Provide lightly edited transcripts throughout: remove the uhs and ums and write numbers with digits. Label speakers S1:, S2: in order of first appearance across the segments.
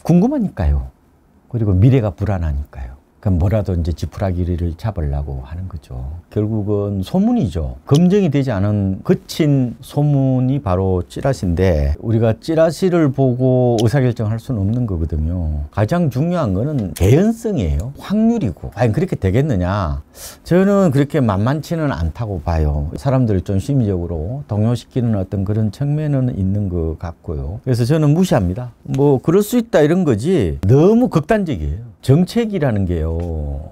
S1: 궁금하니까요. 그리고 미래가 불안하니까요. 그럼 뭐라도 이제 지푸라기를 잡으려고 하는 거죠. 결국은 소문이죠. 검증이 되지 않은 거친 소문이 바로 찌라시인데 우리가 찌라시를 보고 의사결정할 수는 없는 거거든요. 가장 중요한 거는 개연성이에요. 확률이고. 과연 그렇게 되겠느냐? 저는 그렇게 만만치는 않다고 봐요. 사람들을 좀 심리적으로 동요시키는 어떤 그런 측면은 있는 것 같고요. 그래서 저는 무시합니다. 뭐 그럴 수 있다 이런 거지 너무 극단적이에요. 정책이라는 게요.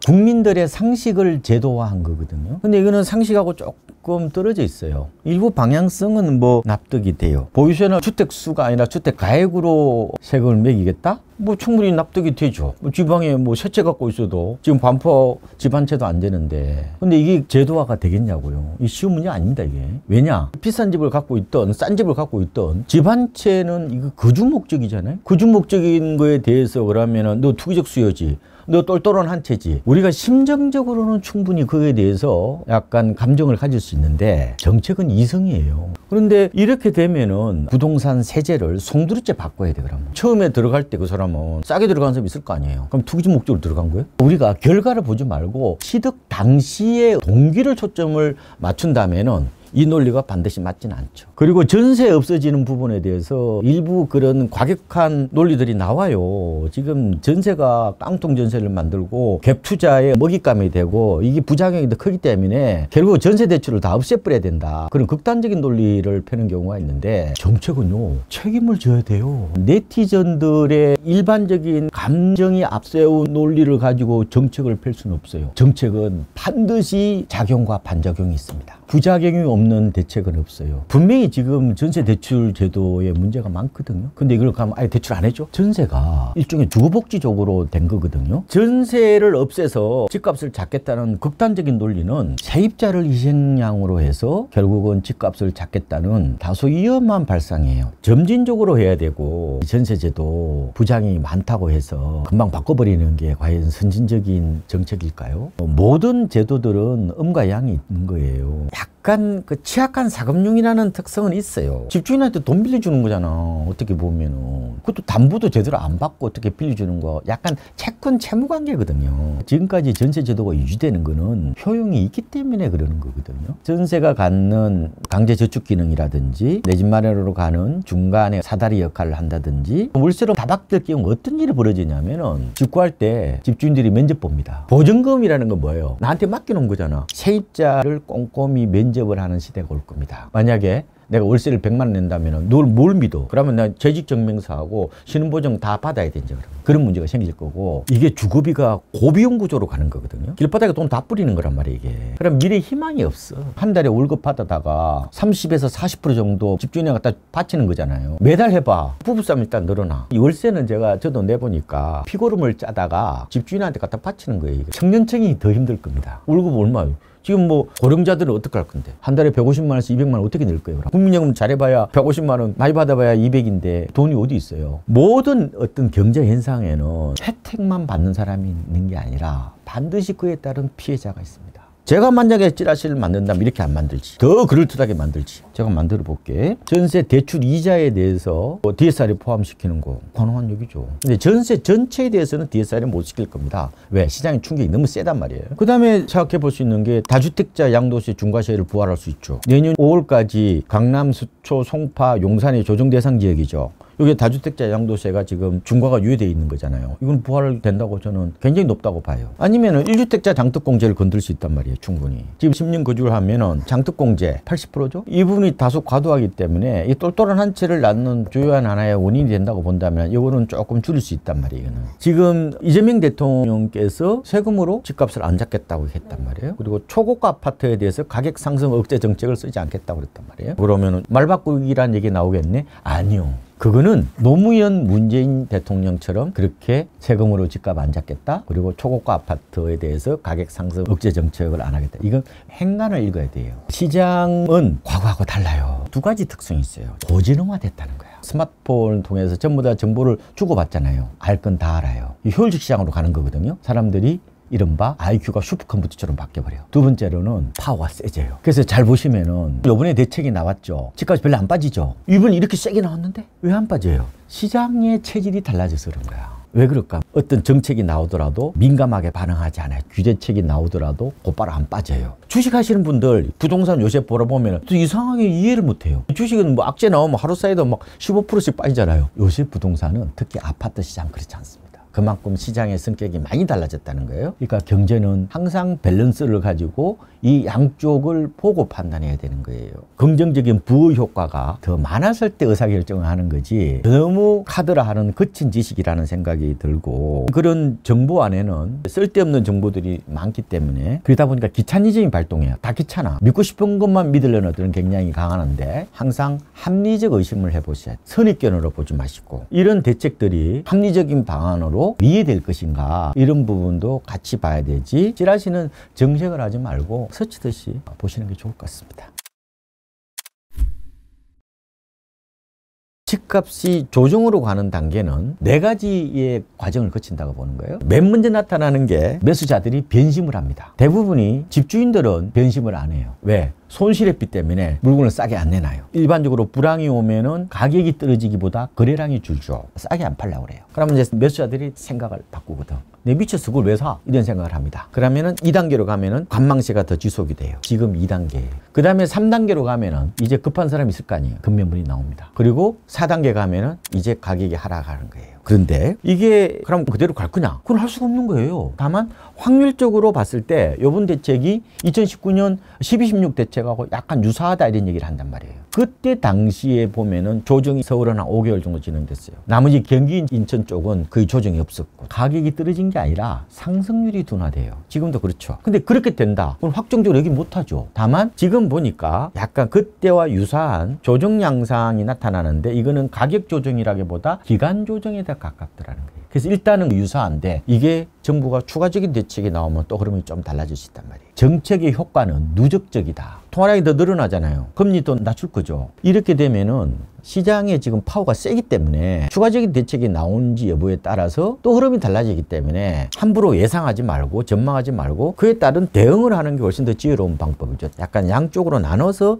S1: 국민들의 상식을 제도화한 거거든요. 근데 이거는 상식하고 조금 떨어져 있어요. 일부 방향성은 뭐 납득이 돼요. 보유세나 주택수가 아니라 주택 가액으로 세금을 매기겠다? 뭐 충분히 납득이 되죠. 뭐 지방에 뭐 세 채 갖고 있어도 지금 반포 집 한 채도 안 되는데 근데 이게 제도화가 되겠냐고요. 이 쉬운 문제 아닙니다 이게. 왜냐? 비싼 집을 갖고 있던 싼 집을 갖고 있던 집 한 채는 이거 거주 목적이잖아요. 거주 목적인 거에 대해서 그러면은 너 투기적 수요지. 너 똘똘한 한 채지. 우리가 심정적으로는 충분히 그에 대해서 약간 감정을 가질 수 있는데 정책은 이성이에요. 그런데 이렇게 되면은 부동산 세제를 송두리째 바꿔야 돼. 그러면 처음에 들어갈 때 그 사람은 싸게 들어간 사람이 있을 거 아니에요. 그럼 투기적 목적으로 들어간 거예요? 우리가 결과를 보지 말고 취득 당시의 동기를 초점을 맞춘다면은 이 논리가 반드시 맞지는 않죠. 그리고 전세 없어지는 부분에 대해서 일부 그런 과격한 논리들이 나와요. 지금 전세가 깡통 전세를 만들고 갭 투자에 먹잇감이 되고 이게 부작용이 더 크기 때문에 결국 전세 대출을 다 없애버려야 된다. 그런 극단적인 논리를 펴는 경우가 있는데 정책은요. 책임을 져야 돼요. 네티즌들의 일반적인 감정이 앞세운 논리를 가지고 정책을 펼 수는 없어요. 정책은 반드시 작용과 반작용이 있습니다. 부작용이 없는 대책은 없어요. 분명히 지금 전세 대출 제도에 문제가 많거든요. 근데 이걸 가면 아예 대출 안 해줘? 전세가 일종의 주거복지적으로 된 거거든요. 전세를 없애서 집값을 잡겠다는 극단적인 논리는 세입자를 희생양으로 해서 결국은 집값을 잡겠다는 다소 위험한 발상이에요. 점진적으로 해야 되고 전세제도 부작용이 많다고 해서 금방 바꿔버리는 게 과연 선진적인 정책일까요? 모든 제도들은 음과 양이 있는 거예요. 약간 그 취약한 사금융이라는 특성은 있어요. 집주인한테 돈 빌려주는 거잖아. 어떻게 보면은. 그것도 담보도 제대로 안 받고 어떻게 빌려주는 거. 약간 채권 채무 관계거든요. 지금까지 전세 제도가 유지되는 거는 효용이 있기 때문에 그러는 거거든요. 전세가 갖는 강제 저축 기능이라든지 내 집 마련으로 가는 중간에 사다리 역할을 한다든지 월세로 다 바뀔 경우 어떤 일이 벌어지냐면은 집 구할 때 집주인들이 면접 봅니다. 보증금이라는 건 뭐예요? 나한테 맡겨놓은 거잖아. 세입자를 꼼꼼히 면접을 하는 시대가 올 겁니다. 만약에 내가 월세를 100만 원 낸다면 널 뭘 믿어? 그러면 나 재직증명서하고 신원보증 다 받아야 되죠. 그런 문제가 생길 거고 이게 주거비가 고비용 구조로 가는 거거든요. 길바닥에 돈 다 뿌리는 거란 말이에요. 이게. 그럼 미래 희망이 없어. 한 달에 월급 받아다가 30에서 40% 정도 집주인에 갖다 바치는 거잖아요. 매달 해봐. 부부싸움 일단 늘어나. 이 월세는 저도 내보니까 피고름을 짜다가 집주인한테 갖다 바치는 거예요. 청년층이 더 힘들 겁니다. 월급 얼마예요? 지금 뭐 고령자들은 어떻게 할 건데 한 달에 150만 원에서 200만 원 어떻게 낼 거예요? 국민연금 잘해봐야 150만 원 많이 받아봐야 200인데 돈이 어디 있어요? 모든 어떤 경제 현상에는 혜택만 받는 사람이 있는 게 아니라 반드시 그에 따른 피해자가 있습니다. 제가 만약에 찌라시를 만든다면 이렇게 안 만들지. 더 그럴듯하게 만들지. 제가 만들어 볼게. 전세 대출 이자에 대해서 DSR에 포함시키는 거 가능한 얘기죠. 근데 전세 전체에 대해서는 DSR에 못 시킬 겁니다. 왜? 시장의 충격이 너무 세단 말이에요. 그 다음에 생각해 볼 수 있는 게 다주택자 양도세 중과세를 부활할 수 있죠. 내년 5월까지 강남, 수초, 송파, 용산이 조정 대상 지역이죠. 여기 다주택자 양도세가 지금 중과가 유예되어 있는 거잖아요. 이건 부활된다고 저는 굉장히 높다고 봐요. 아니면은 1주택자 장특공제를 건들 수 있단 말이에요. 충분히. 지금 10년 거주를 하면은 장특공제 80%죠? 이 부분이 다소 과도하기 때문에 이 똘똘한 한 채를 낳는 주요한 하나의 원인이 된다고 본다면 이거는 조금 줄일 수 있단 말이에요. 이거는. 지금 이재명 대통령께서 세금으로 집값을 안 잡겠다고 했단 말이에요. 그리고 초고가 아파트에 대해서 가격 상승 억제 정책을 쓰지 않겠다고 그랬단 말이에요. 그러면은 말 바꾸기란 얘기 나오겠네? 아니요. 그거는 노무현 문재인 대통령처럼 그렇게 세금으로 집값 안 잡겠다. 그리고 초고가 아파트에 대해서 가격 상승 억제 정책을 안 하겠다. 이건 행간을 읽어야 돼요. 시장은 과거하고 달라요. 두 가지 특성이 있어요. 고지능화 됐다는 거예요. 스마트폰을 통해서 전부 다 정보를 주고받잖아요. 알 건 다 알아요. 효율적 시장으로 가는 거거든요. 사람들이 이른바 IQ가 슈퍼컴퓨터처럼 바뀌어버려요. 두 번째로는 파워가 세져요. 그래서 잘 보시면은 요번에 대책이 나왔죠. 집값이 별로 안 빠지죠. 이번에 이렇게 세게 나왔는데 왜 안 빠져요? 시장의 체질이 달라져서 그런 거야. 왜 그럴까? 어떤 정책이 나오더라도 민감하게 반응하지 않아요. 규제책이 나오더라도 곧바로 안 빠져요. 주식하시는 분들 부동산 요새 보러보면 또 이상하게 이해를 못해요. 주식은 뭐 악재 나오면 하루 사이도 막 15%씩 빠지잖아요. 요새 부동산은 특히 아파트 시장 그렇지 않습니다. 그만큼 시장의 성격이 많이 달라졌다는 거예요. 그러니까 경제는 항상 밸런스를 가지고 이 양쪽을 보고 판단해야 되는 거예요. 긍정적인 부의 효과가 더 많았을 때 의사결정을 하는 거지 너무 카드라하는 거친 지식이라는 생각이 들고 그런 정보 안에는 쓸데없는 정보들이 많기 때문에 그러다 보니까 기차니즘이 발동해요. 다 귀찮아. 믿고 싶은 것만 믿으려는 어떤 경향이 강하는데 항상 합리적 의심을 해보셔야 돼요. 선입견으로 보지 마시고 이런 대책들이 합리적인 방안으로 이해될 것인가 이런 부분도 같이 봐야 되지 찌라시는 정색을 하지 말고 스치듯이 보시는 게 좋을 것 같습니다. 집값이 조정으로 가는 단계는 4가지의 과정을 거친다고 보는 거예요. 맨 먼저 나타나는 게 매수자들이 변심을 합니다. 대부분이 집주인들은 변심을 안 해요. 왜? 손실했기 때문에 물건을 싸게 안 내놔요. 일반적으로 불황이 오면은 가격이 떨어지기보다 거래량이 줄죠. 싸게 안 팔려고 그래요. 그러면 이제 매수자들이 생각을 바꾸거든. 내 미쳐서 그걸 왜 사? 이런 생각을 합니다. 그러면은 2단계로 가면은 관망세가 더 지속이 돼요. 지금 2단계. 그 다음에 3단계로 가면은 이제 급한 사람이 있을 거 아니에요. 급매물이 나옵니다. 그리고 4단계 가면은 이제 가격이 하락하는 거예요. 그런데 이게 그럼 그대로 갈 거냐? 그건 할 수가 없는 거예요. 다만 확률적으로 봤을 때 이번 대책이 2019년 12.16 대책하고 약간 유사하다 이런 얘기를 한단 말이에요. 그때 당시에 보면은 조정이 서울은 한 5개월 정도 진행됐어요. 나머지 경기 인천 쪽은 거의 조정이 없었고 가격이 떨어진 게 아니라 상승률이 둔화돼요. 지금도 그렇죠. 근데 그렇게 된다. 그건 확정적으로 얘기 못하죠. 다만 지금 보니까 약간 그때와 유사한 조정 양상이 나타나는데 이거는 가격 조정이라기보다 기간 조정에 더 가깝더라는 거예요. 그래서 일단은 유사한데 이게 정부가 추가적인 대책이 나오면 또 흐름이 좀 달라질 수 있단 말이에요. 정책의 효과는 누적적이다. 통화량이 더 늘어나잖아요. 금리도 낮출 거죠. 이렇게 되면은 시장에 지금 파워가 세기 때문에 추가적인 대책이 나오는지 여부에 따라서 또 흐름이 달라지기 때문에 함부로 예상하지 말고 전망하지 말고 그에 따른 대응을 하는 게 훨씬 더 지혜로운 방법이죠. 약간 양쪽으로 나눠서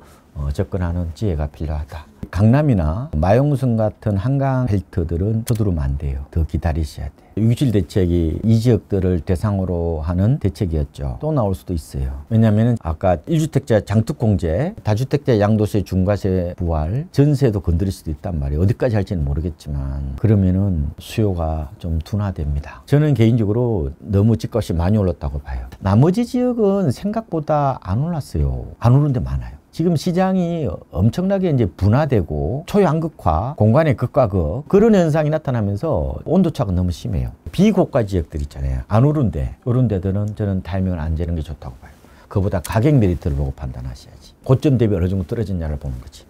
S1: 접근하는 지혜가 필요하다. 강남이나 마용성 같은 한강 벨트들은 서두르면 안 돼요. 더 기다리셔야 돼요. 6.27 대책이 이 지역들을 대상으로 하는 대책이었죠. 또 나올 수도 있어요. 왜냐하면 아까 1주택자 장특공제, 다주택자 양도세 중과세 부활, 전세도 건드릴 수도 있단 말이에요. 어디까지 할지는 모르겠지만 그러면은 수요가 좀 둔화됩니다. 저는 개인적으로 너무 집값이 많이 올랐다고 봐요. 나머지 지역은 생각보다 안 올랐어요. 안 오른 데 많아요. 지금 시장이 엄청나게 이제 분화되고 초양극화, 공간의 극과 극 그런 현상이 나타나면서 온도차가 너무 심해요. 비고가 지역들 있잖아요. 안 오른데 이런 데들은 저는 타이밍을 안 재는 게 좋다고 봐요. 그보다 가격 메리트를 보고 판단하셔야지. 고점 대비 어느 정도 떨어졌냐를 보는 거지.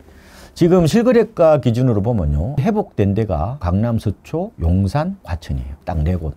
S1: 지금 실거래가 기준으로 보면요. 회복된 데가 강남, 서초, 용산, 과천이에요. 딱 4곳.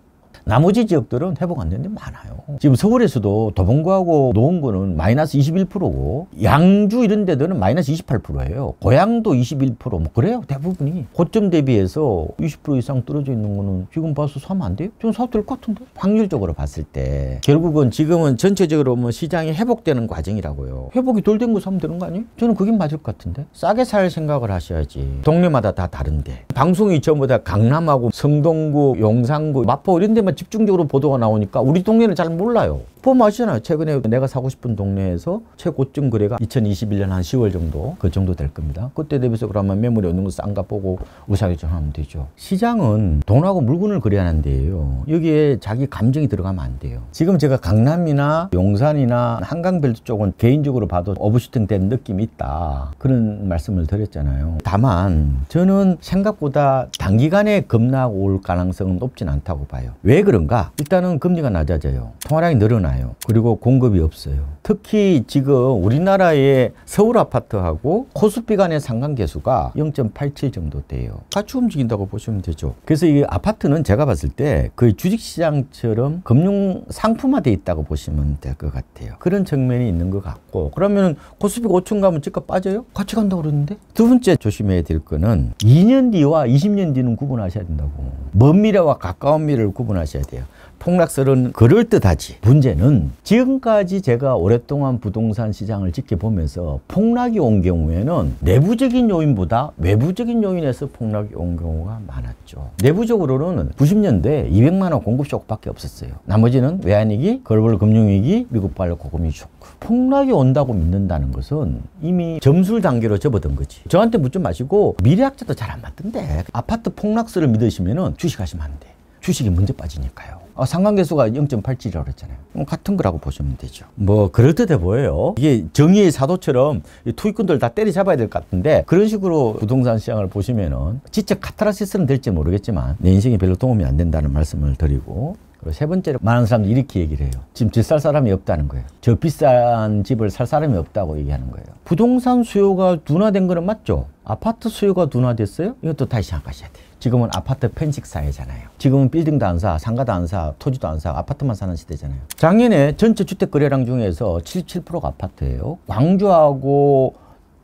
S1: 나머지 지역들은 회복 안 되는 데 많아요. 지금 서울에서도 도봉구하고 노원구는 마이너스 21%고 양주 이런 데들은 마이너스 28%예요. 고양도 21% 뭐 그래요. 대부분이. 고점 대비해서 20% 이상 떨어져 있는 거는 지금 봐서 사면 안 돼요? 저는 사도 될 것 같은데? 확률적으로 봤을 때 결국은 지금은 전체적으로 뭐 시장이 회복되는 과정이라고요. 회복이 덜 된 거 사면 되는 거 아니에요? 저는 그게 맞을 것 같은데? 싸게 살 생각을 하셔야지. 동네마다 다 다른데. 방송이 전부 다 강남하고 성동구, 용산구, 마포 이런 데만 집중적으로 보도가 나오니까 우리 동네는 잘 몰라요. 보면 아시잖아요. 최근에 내가 사고 싶은 동네에서 최고점 거래가 2021년 한 10월 정도 그 정도 될 겁니다. 그때 대비해서 그러면 매물이 어느 정도 싼가 보고 의사결정하면 되죠. 시장은 돈하고 물건을 거래하는 데예요. 여기에 자기 감정이 들어가면 안 돼요. 지금 제가 강남이나 용산이나 한강벨트 쪽은 개인적으로 봐도 오버슈팅 된 느낌이 있다. 그런 말씀을 드렸잖아요. 다만 저는 생각보다 단기간에 급락 올 가능성은 높진 않다고 봐요. 왜 그런가? 일단은 금리가 낮아져요. 통화량이 늘어나요. 그리고 공급이 없어요. 특히 지금 우리나라의 서울 아파트하고 코스피 간의 상관계수가 0.87 정도 돼요. 같이 움직인다고 보시면 되죠. 그래서 이 아파트는 제가 봤을 때 거의 주식시장처럼 금융 상품화되어 있다고 보시면 될 것 같아요. 그런 측면이 있는 것 같고 그러면 코스피 5층 가면 집값 빠져요? 같이 간다고 그러는데? 두 번째 조심해야 될 거는 2년 뒤와 20년 뒤는 구분하셔야 된다고. 먼 미래와 가까운 미래를 구분하셔야 돼요. 폭락설은 그럴듯하지. 문제는 지금까지 제가 오랫동안 부동산 시장을 지켜보면서 폭락이 온 경우에는 내부적인 요인보다 외부적인 요인에서 폭락이 온 경우가 많았죠. 내부적으로는 90년대 200만 원 공급 쇼크밖에 없었어요. 나머지는 외환위기, 글로벌 금융위기, 미국 발로 고금리 쇼크. 폭락이 온다고 믿는다는 것은 이미 점술 단계로 접어든 거지. 저한테 묻지 마시고 미래학자도 잘 안 맞던데 아파트 폭락설을 믿으시면 주식하시면 안 돼. 주식이 먼저 빠지니까요. 상관계수가 0.87이라고 그랬잖아요. 같은 거라고 보시면 되죠. 뭐 그럴듯해 보여요. 이게 정의의 사도처럼 투기꾼들 다 때려잡아야 될 것 같은데 그런 식으로 부동산 시장을 보시면은 지적 카타르시스는 될지 모르겠지만 내 인생에 별로 도움이 안 된다는 말씀을 드리고, 그리고 세 번째로 많은 사람들이 이렇게 얘기를 해요. 지금 집 살 사람이 없다는 거예요. 저 비싼 집을 살 사람이 없다고 얘기하는 거예요. 부동산 수요가 둔화된 거는 맞죠? 아파트 수요가 둔화됐어요? 이것도 다시 생각하셔야 돼요. 지금은 아파트 편식 사회잖아요. 지금은 빌딩도 안 사, 상가도 안 사, 토지도 안 사, 아파트만 사는 시대잖아요. 작년에 전체 주택 거래량 중에서 77%가 아파트예요. 광주하고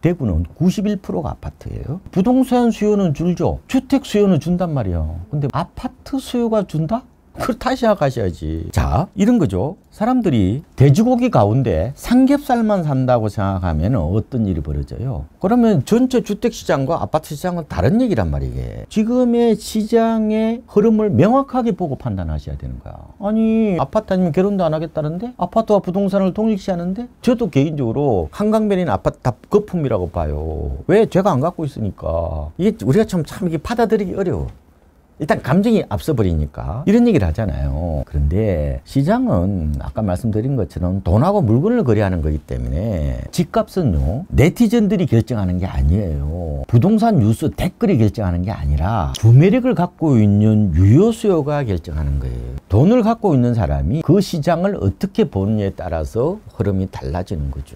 S1: 대구는 91%가 아파트예요. 부동산 수요는 줄죠. 주택 수요는 준단 말이에요. 근데 아파트 수요가 준다? 그걸 다시 생각하셔야지. 자, 이런 거죠. 사람들이 돼지고기 가운데 삼겹살만 산다고 생각하면 어떤 일이 벌어져요? 그러면 전체 주택시장과 아파트 시장은 다른 얘기란 말이에요. 지금의 시장의 흐름을 명확하게 보고 판단하셔야 되는 거야. 아니, 아파트 아니면 결혼도 안 하겠다는데? 아파트와 부동산을 동일시하는데? 저도 개인적으로 한강변인 아파트 다 거품이라고 봐요. 왜? 제가 안 갖고 있으니까. 이게 우리가 참 이게 받아들이기 어려워. 일단 감정이 앞서버리니까 이런 얘기를 하잖아요. 그런데 시장은 아까 말씀드린 것처럼 돈하고 물건을 거래하는 거기 때문에 집값은요 네티즌들이 결정하는 게 아니에요. 부동산 뉴스 댓글이 결정하는 게 아니라 구매력을 갖고 있는 유효 수요가 결정하는 거예요. 돈을 갖고 있는 사람이 그 시장을 어떻게 보느냐에 따라서 흐름이 달라지는 거죠.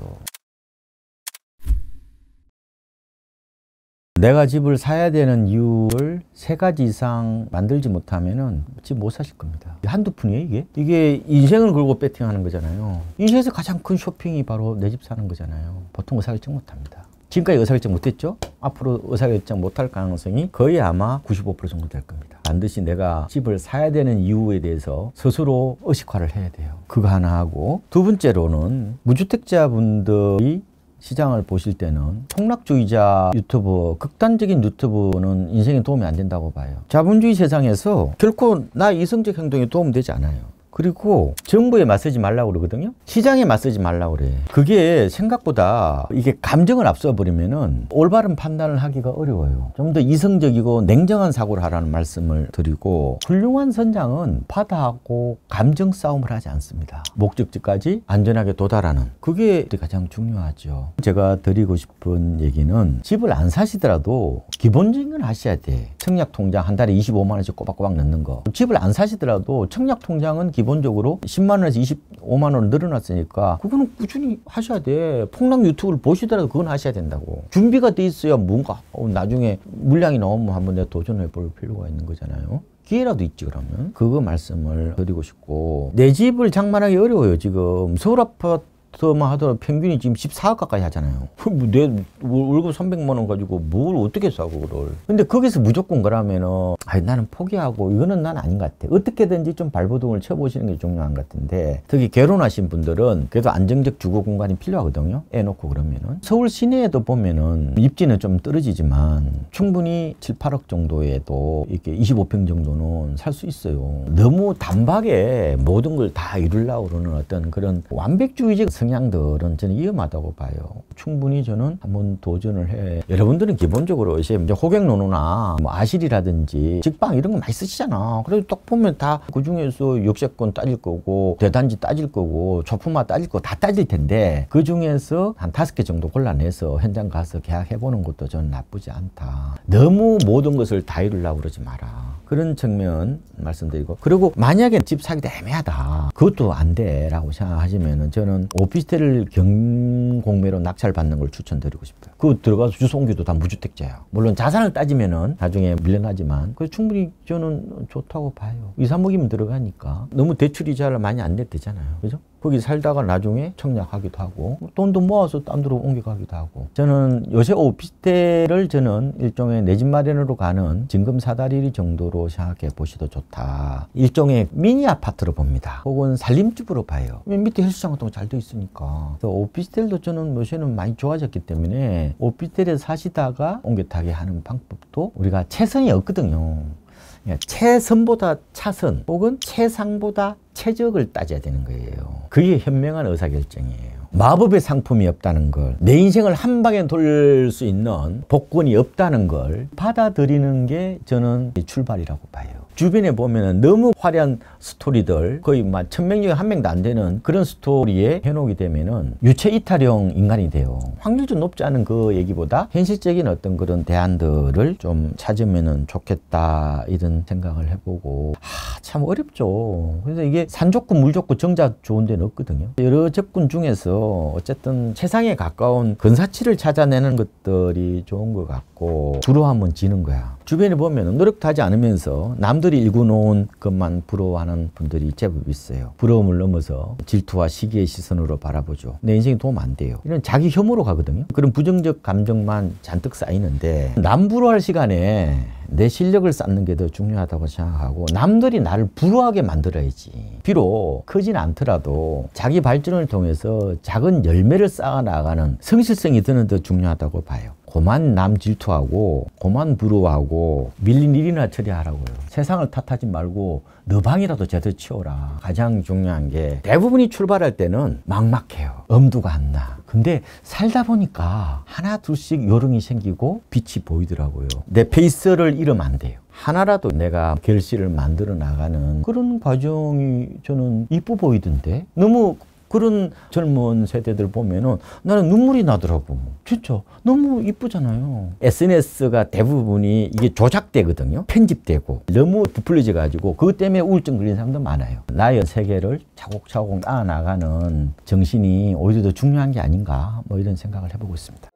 S1: 내가 집을 사야 되는 이유를 3가지 이상 만들지 못하면은 집 못 사실 겁니다. 한두 푼이에요, 이게 인생을 걸고 배팅하는 거잖아요. 인생에서 가장 큰 쇼핑이 바로 내 집 사는 거잖아요. 보통 의사결정 못 합니다. 지금까지 의사결정 못했죠? 앞으로 의사결정 못할 가능성이 거의 아마 95% 정도 될 겁니다. 반드시 내가 집을 사야 되는 이유에 대해서 스스로 의식화를 해야 돼요. 그거 하나 하고, 두 번째로는 무주택자분들이 시장을 보실 때는 폭락주의자 유튜버, 극단적인 유튜브는 인생에 도움이 안 된다고 봐요. 자본주의 세상에서 결코 나 이성적 행동에 도움되지 않아요. 그리고 정부에 맞서지 말라고 그러거든요. 시장에 맞서지 말라고 그래. 그게 생각보다 이게 감정을 앞서버리면은 올바른 판단을 하기가 어려워요. 좀 더 이성적이고 냉정한 사고를 하라는 말씀을 드리고, 훌륭한 선장은 바다하고 감정 싸움을 하지 않습니다. 목적지까지 안전하게 도달하는, 그게 가장 중요하죠. 제가 드리고 싶은 얘기는 집을 안 사시더라도 기본적인 건 하셔야 돼. 청약통장 한 달에 25만 원씩 꼬박꼬박 넣는 거. 집을 안 사시더라도 청약통장은 기본적으로 10만 원에서 25만 원 늘어났으니까 그거는 꾸준히 하셔야 돼. 폭락 유튜브를 보시더라도 그건 하셔야 된다고. 준비가 돼 있어야 뭔가 나중에 물량이 나오면 한번 내가 도전해 볼 필요가 있는 거잖아요. 기회라도 있지. 그러면 그거 말씀을 드리고 싶고, 내 집을 장만하기 어려워요. 지금 서울 아파트만 하더라도 평균이 지금 14억 가까이 하잖아요. 내 월급 300만 원 가지고 뭘 어떻게 사 그거를. 근데 거기서 무조건 그러면은 나는 포기하고 이거는 난 아닌 것 같아. 어떻게든지 좀 발버둥을 쳐보시는 게 중요한 것 같은데, 특히 결혼하신 분들은 그래도 안정적 주거 공간이 필요하거든요. 애 놓고 그러면은. 서울 시내에도 보면은 입지는 좀 떨어지지만 충분히 7, 8억 정도에도 이렇게 25평 정도는 살 수 있어요. 너무 단박에 모든 걸 다 이루려고 그러는 어떤 그런 완벽주의적 성향들은 저는 위험하다고 봐요. 충분히 저는 한번 도전을 해. 여러분들은 기본적으로 이제 호객노노나 뭐 아실이라든지 직방 이런 거 많이 쓰시잖아. 그래도 딱 보면 다 그 중에서 역세권 따질 거고 대단지 따질 거고 초품화 따질 거 다 따질 텐데, 그 중에서 한 5개 정도 골라내서 현장 가서 계약해보는 것도 저는 나쁘지 않다. 너무 모든 것을 다 이루려고 그러지 마라. 그런 측면 말씀드리고, 그리고 만약에 집 사기도 애매하다, 그것도 안 돼라고 생각하시면은 저는 오피스텔을 경공매로 낙찰받는 걸 추천드리고 싶어요. 그거 들어가서 주소 옮겨도 다 무주택자야. 물론 자산을 따지면은 나중에 밀려나지만 그 충분히 저는 좋다고 봐요. 2, 3억이면 들어가니까 너무 대출 이자를 많이 안 내도 되잖아요. 그죠? 거기 살다가 나중에 청약하기도 하고 돈도 모아서 딴 데로 옮겨가기도 하고. 저는 요새 오피스텔을 저는 일종의 내 집 마련으로 가는 진금 사다리 정도로 생각해 보셔도 좋다. 일종의 미니 아파트로 봅니다. 혹은 살림집으로 봐요. 밑에 헬스장 같은 거 잘 돼 있으니까. 그래서 오피스텔도 저는 요새는 많이 좋아졌기 때문에 오피스텔에 사시다가 옮겨 타게 하는 방법도 우리가 최선이 없거든요. 최선보다 차선 혹은 최상보다 최적을 따져야 되는 거예요. 그게 현명한 의사결정이에요. 마법의 상품이 없다는 걸, 내 인생을 한 방에 돌릴 수 있는 복권이 없다는 걸 받아들이는 게 저는 출발이라고 봐요. 주변에 보면은 너무 화려한 스토리들, 거의 막 1000명 중에 1명도 안 되는 그런 스토리에 해놓게 되면은 유체 이탈형 인간이 돼요. 확률 좀 높지 않은 그 얘기보다 현실적인 어떤 그런 대안들을 좀 찾으면은 좋겠다, 이런 생각을 해보고. 참 어렵죠. 그래서 이게 산 좋고 물 좋고 정자 좋은 데는 없거든요. 여러 접근 중에서 어쨌든 최상에 가까운 근사치를 찾아내는 것들이 좋은 것 같고, 부러워하면 지는 거야. 주변에 보면 노력도 하지 않으면서 남들이 일궈놓은 것만 부러워하는 분들이 제법 있어요. 부러움을 넘어서 질투와 시기의 시선으로 바라보죠. 내 인생에 도움 안 돼요. 이런 자기 혐오로 가거든요. 그런 부정적 감정만 잔뜩 쌓이는데, 남 부러워할 시간에 내 실력을 쌓는 게 더 중요하다고 생각하고, 남들이 나를 부러워하게 만들어야지. 비록 크진 않더라도 자기 발전을 통해서 작은 열매를 쌓아나가는 성실성이 더는 더 중요하다고 봐요. 고만 남 질투하고 고만 부러워하고 밀린 일이나 처리하라고요. 세상을 탓하지 말고 너 방이라도 제대로 치워라. 가장 중요한 게, 대부분이 출발할 때는 막막해요. 엄두가 안 나. 근데 살다 보니까 하나 둘씩 요령이 생기고 빛이 보이더라고요. 내 페이스를 잃으면 안 돼요. 하나라도 내가 결실을 만들어 나가는 그런 과정이 저는 이뻐 보이던데, 너무 그런 젊은 세대들 보면은 나는 눈물이 나더라고. 진짜 너무 이쁘잖아요. SNS가 대부분이 이게 조작되거든요. 편집되고 너무 부풀려져 가지고 그것 때문에 우울증 걸리는 사람도 많아요. 나의 세계를 차곡차곡 쌓아나가는 정신이 오히려 더 중요한 게 아닌가, 뭐 이런 생각을 해보고 있습니다.